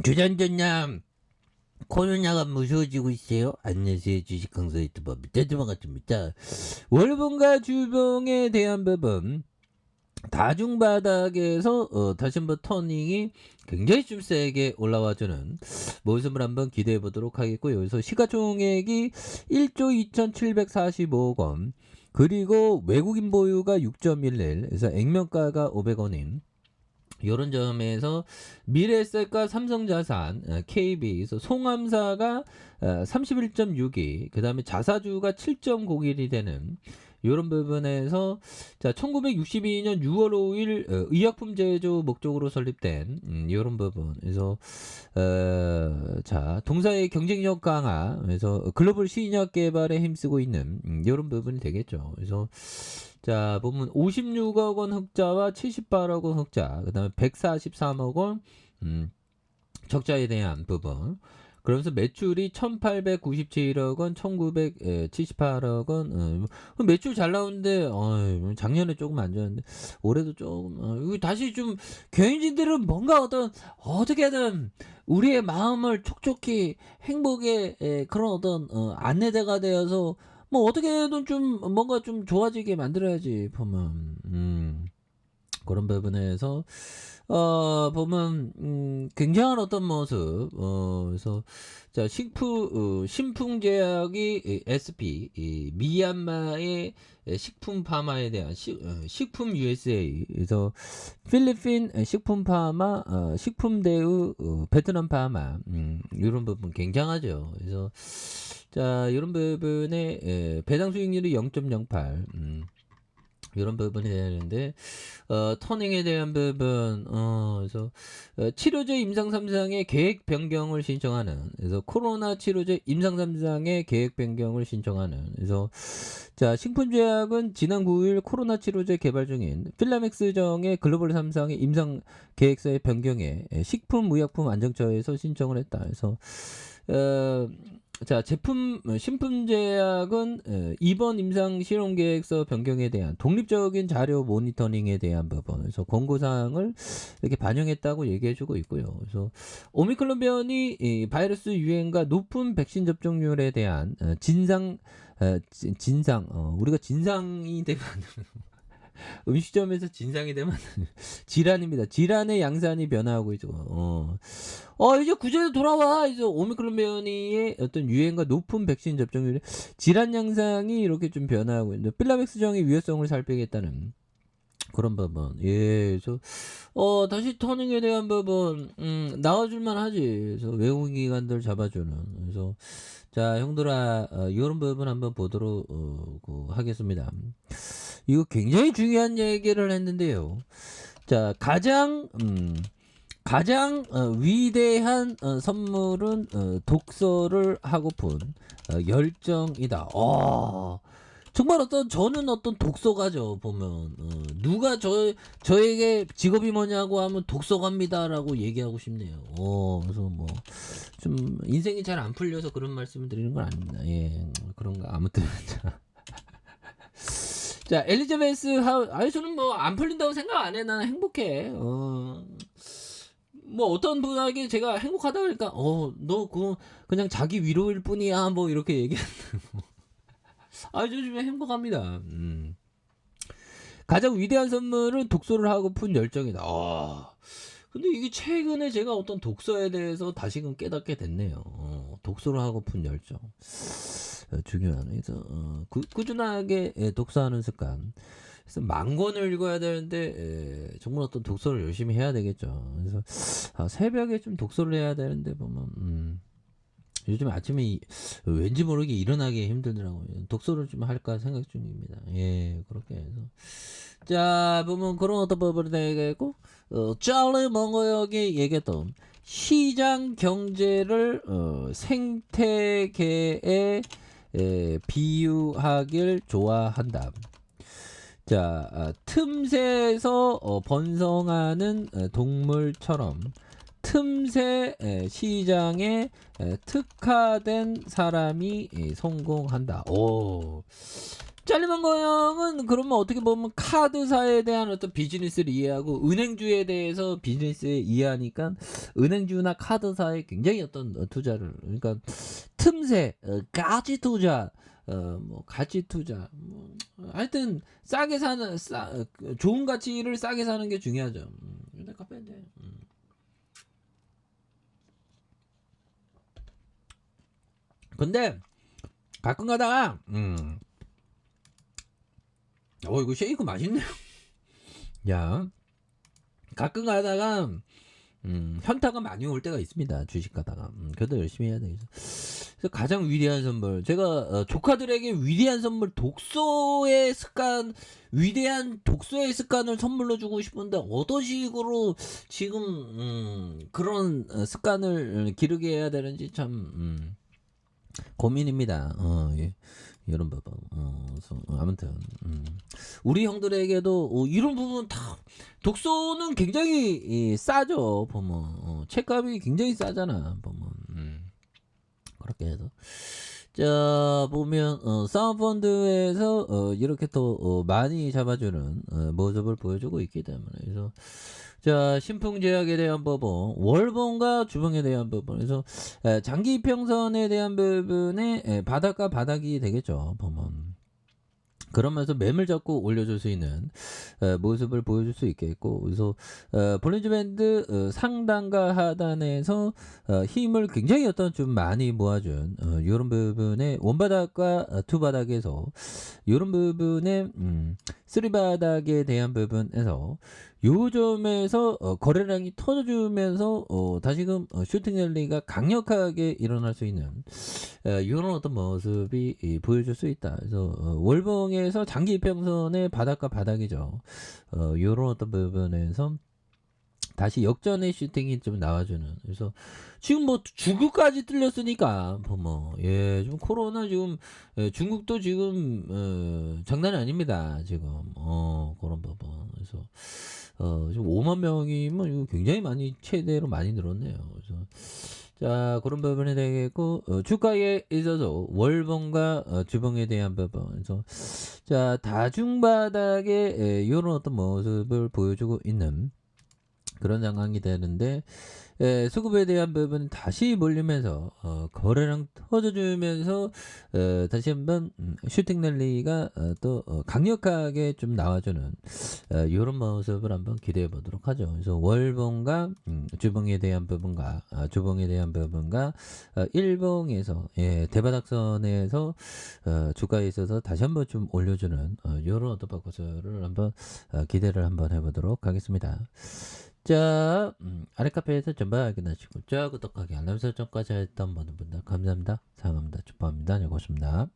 주전전남 코로나가 무서워지고 있어요. 안녕하세요. 주식강사 유튜버 밑에도 반갑습니다. 월봉과 주봉에 대한 부분 다중바닥에서 다시 한번 터닝이 굉장히 좀 세게 올라와주는 모습을 한번 기대해 보도록 하겠고요. 여기서 시가총액이 1조 2745억 원, 그리고 외국인 보유가 6.11, 그래서 액면가가 500원인 이런 점에서 미래에셋과 삼성자산, KB에서 송암사가 31.62, 그 다음에 자사주가 7.01이 되는 이런 부분에서 자 1962년 6월 5일 의약품 제조 목적으로 설립된 이런 부분. 그래서 자 동사의 경쟁력 강화, 그래서 글로벌 신약 개발에 힘쓰고 있는 이런 부분이 되겠죠. 그래서 자 보면 56억 원 흑자와 78억 원 흑자, 그 다음에 143억 원 적자에 대한 부분. 그러면서 매출이 1897억 원, 1978억 원. 매출 잘 나오는데 작년에 조금 안 좋았는데 올해도 조금 이거 다시 좀 경영진들은 뭔가 어떻게든 우리의 마음을 촉촉히 행복의 그런 안내대가 되어서 뭐 어떻게든 좀 뭔가 좀 좋아지게 만들어야지 보면 그런 부분에서 보면 굉장한 어떤 모습. 그래서 자 신풍제약이 SP 미얀마의 식품 파마에 대한 식품 USA, 그래서 필리핀 식품 파마, 식품 대우, 베트남 파마, 이런 부분 굉장하죠. 그래서 자 이런 부분에 배당 수익률이 0.08, 이런 부분이 되는데 터닝에 대한 부분. 그래서 치료제 임상 3상의 계획 변경을 신청하는, 그래서 코로나 치료제 임상 3상의 계획 변경을 신청하는. 그래서 자 식품제약은 지난 9일 코로나 치료제 개발 중인 필라맥스정의 글로벌 3상의 임상 계획서의 변경에 식품의약품 안정처에서 신청을 했다. 그래서 자 신품제약은 이번 임상 실험 계획서 변경에 대한 독립적인 자료 모니터링에 대한 부분에서 권고사항을 이렇게 반영했다고 얘기해주고 있고요. 그래서 오미크론 변이 바이러스 유행과 높은 백신 접종률에 대한 진상, 우리가 진상이 되면 음식점에서 진상이 되면 질환입니다. 질환의 양산이 변화하고 있죠. 이제 구제도 돌아와. 이제 오미크론 변이의 어떤 유행과 높은 백신 접종률의 질환 양상이 이렇게 좀 변화하고 있는데 필라맥스정의 위험성을 살피겠다는 그런 부분. 예, 그래서 다시 터닝에 대한 부분 나와줄만 하지. 그래서 외국인 기관들 잡아주는. 그래서 자 형들아, 이런 부분 한번 보도록 하겠습니다. 이거 굉장히 중요한 얘기를 했는데요. 자 가장 위대한 선물은 독서를 하고픈 열정이다. 정말 저는 독서가죠. 보면 누가 저에게 직업이 뭐냐고 하면 독서가입니다라고 얘기하고 싶네요. 그래서 뭐 좀 인생이 잘 안 풀려서 그런 말씀을 드리는 건 아닙니다. 예, 그런가. 아무튼 자 엘리자베스 저는 뭐 안 풀린다고 생각 안 해. 나는 행복해. 뭐 어떤 분에게 제가 행복하다 그러니까 너 그거 그냥 자기 위로일 뿐이야 뭐 이렇게 얘기하는. 저 요즘에 행복합니다. 가장 위대한 선물은 독서를 하고픈 열정이다. 근데 이게 최근에 제가 어떤 독서에 대해서 다시금 깨닫게 됐네요. 독서를 하고픈 열정. 중요하네. 그래서 꾸준하게 독서하는 습관. 그래서 만 권을 읽어야 되는데 정말 어떤 독서를 열심히 해야 되겠죠. 그래서 새벽에 좀 독서를 해야 되는데 보면 요즘 아침에 왠지 모르게 일어나기 힘들더라고요. 독서를 좀 할까 생각 중입니다. 예, 그렇게 해서 자 보면 그런 어떤 부분이 되겠고, 짤리 몽고역이 얘기했던 시장 경제를 생태계에 비유하길 좋아한다. 자 틈새에서 번성하는 동물처럼 틈새 시장에 특화된 사람이 성공한다. 짤리만 거형은 그러면 어떻게 보면 카드사에 대한 어떤 비즈니스를 이해하고 은행주에 대해서 비즈니스를 이해하니까 은행주나 카드사에 굉장히 어떤 투자를 그러니까 틈새 가치 투자 뭐 가치 투자 뭐 하여튼 싸게 사는 좋은 가치를 싸게 사는 게 중요하죠. 근데 카페 돼. 근데 가끔 가다가 이거 쉐이크 맛있네요. 야 가끔 가다가 현타가 많이 올 때가 있습니다. 주식 가다가 그래도 열심히 해야 되겠어. 그래서 가장 위대한 선물 제가 조카들에게 위대한 선물 독서의 습관 위대한 독서의 습관을 선물로 주고 싶은데 어떤 식으로 지금 그런 습관을 기르게 해야 되는지 참 고민입니다. 예. 이런 부분. 그래서 아무튼 우리 형들에게도 이런 부분 다 독서는 굉장히 싸죠. 보면 책값이 굉장히 싸잖아. 보면 그렇게 해서 자 보면 사모펀드에서 이렇게 또 많이 잡아주는 모습을 보여주고 있기 때문에 그래서 자 신풍제약에 대한 부분 월봉과 주봉에 대한 부분 그래서 장기 이평선에 대한 부분에 바닥과 바닥이 되겠죠. 보면 그러면서 매물 잡고 올려줄 수 있는 모습을 보여줄 수 있겠고 그래서 볼린저 밴드 상단과 하단에서 힘을 굉장히 어떤 좀 많이 모아준 이런 부분에 원바닥과 투바닥에서 이런 부분에 쓰리바닥에 대한 부분에서 요 점에서 거래량이 터져주면서 다시금 슈팅 랠리가 강력하게 일어날 수 있는 이런 어떤 모습이 보여줄 수 있다. 그래서 월봉에서 장기 이평선의 바닥과 바닥이죠. 이런 어떤 부분에서 다시 역전의 슈팅이 좀 나와주는. 그래서 지금 뭐 중국까지 뚫렸으니까 보면 좀 코로나 지금 중국도 지금 장난이 아닙니다. 지금 그런 부분. 그래서 지금 5만 명이면 이거 굉장히 많이 최대로 많이 늘었네요. 그래서 자 그런 부분이 되겠고 주가에 있어서 월봉과 주봉에 대한 부분 그래서 자 다중바닥에 이런 어떤 모습을 보여주고 있는 그런 상황이 되는데 수급에 대한 부분 다시 몰리면서 거래량 터져주면서 다시 한번 슈팅 랠리가 또 강력하게 좀 나와주는 이런 모습을 한번 기대해 보도록 하죠. 그래서 월봉과 주봉에 대한 부분과 주봉에 대한 부분과 일봉에서 대바닥선에서 주가에 있어서 다시 한번 좀 올려주는 이런 어떤 바코스를 한번 기대를 한번 해보도록 하겠습니다. 자, 아래 카페에서 전부 확인하시고, 자, 구독하기, 알람 설정까지 했던 모든 분들 감사합니다. 사랑합니다. 축복합니다. 네, 고맙습니다.